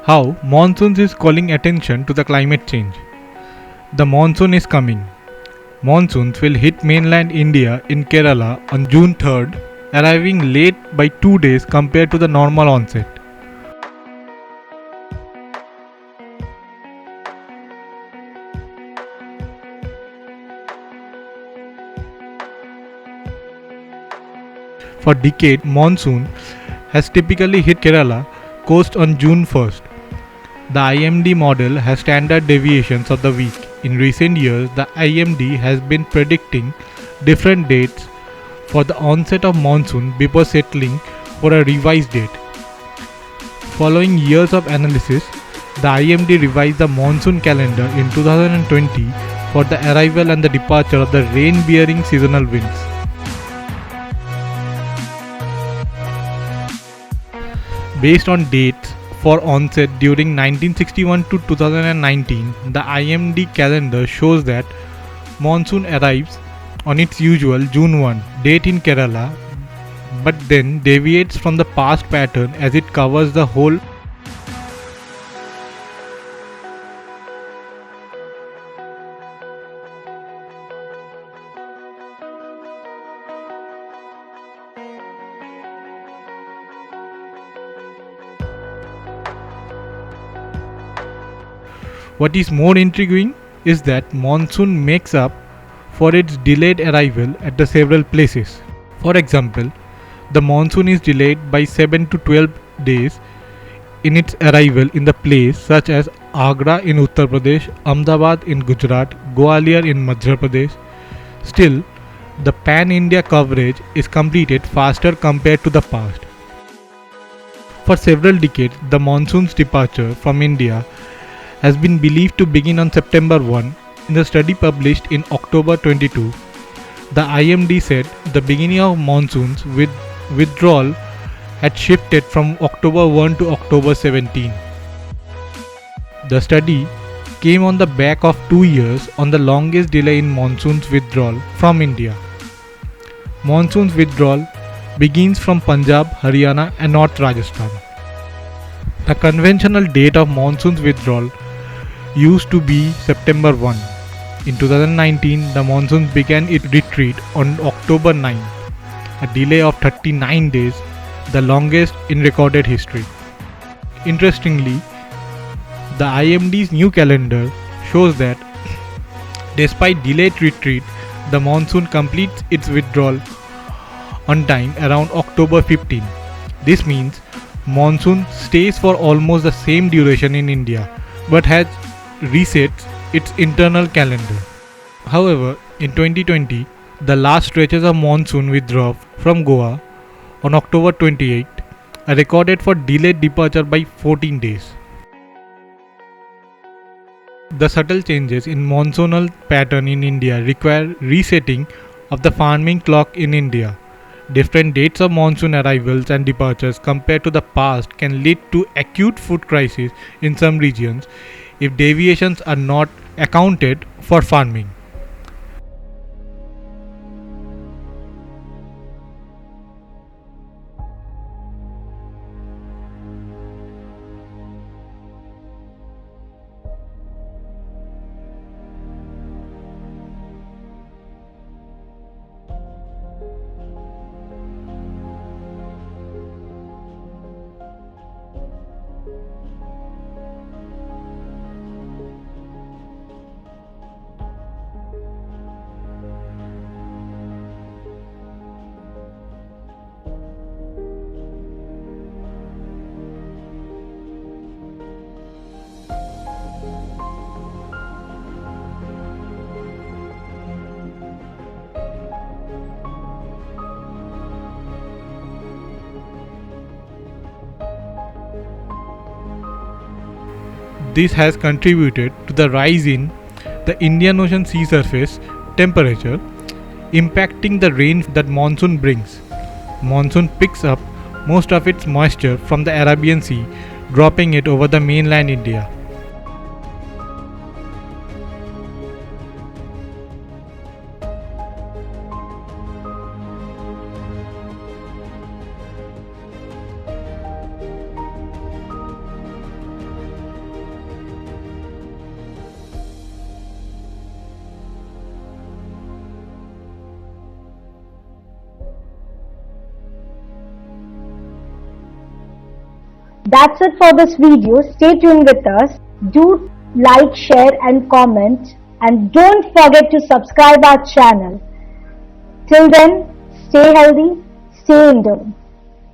How monsoons is calling attention to the climate change. The monsoon is coming. Monsoons will hit mainland India in Kerala on June 3rd, arriving late by 2 days compared to the normal onset. For decades, monsoon has typically hit Kerala coast on June 1st. The IMD model has standard deviations of the week. In recent years, the IMD has been predicting different dates for the onset of monsoon before settling for a revised date. Following years of analysis, the IMD revised the monsoon calendar in 2020 for the arrival and the departure of the rain-bearing seasonal winds. Based on dates for onset during 1961 to 2019, the IMD calendar shows that monsoon arrives on its usual June 1 date in Kerala, but then deviates from the past pattern as it covers the whole. What is more intriguing is that monsoon makes up for its delayed arrival at the several places. For example, the monsoon is delayed by 7 to 12 days in its arrival in the place such as Agra in Uttar Pradesh, Ahmedabad in Gujarat, Gwalior in Madhya Pradesh. Still, the pan-India coverage is completed faster compared to the past. For several decades, the monsoon's departure from India has been believed to begin on September 1. In the study published in October 22, the IMD said the beginning of monsoon's withdrawal had shifted from October 1 to October 17. The study came on the back of 2 years on the longest delay in monsoon's withdrawal from India. Monsoon's withdrawal begins from Punjab, Haryana and North Rajasthan. The conventional date of monsoon's withdrawal used to be September 1. In 2019, the monsoon began its retreat on October 9, a delay of 39 days, the longest in recorded history. Interestingly, the IMD's new calendar shows that despite delayed retreat, the monsoon completes its withdrawal on time around October 15. This means monsoon stays for almost the same duration in India, but has resets its internal calendar. However, in 2020, the last stretches of monsoon withdrew from Goa on October 28, are recorded for delayed departure by 14 days. The subtle changes in monsoonal pattern in India require resetting of the farming clock in India. Different dates of monsoon arrivals and departures compared to the past can lead to acute food crisis in some regions if deviations are not accounted for farming. This has contributed to the rise in the Indian Ocean sea surface temperature, impacting the rain that monsoon brings. Monsoon picks up most of its moisture from the Arabian Sea, dropping it over the mainland India. That's it for this video. Stay tuned with us. Do like, share and comment, and don't forget to subscribe our channel. Till then, stay healthy, stay indoors.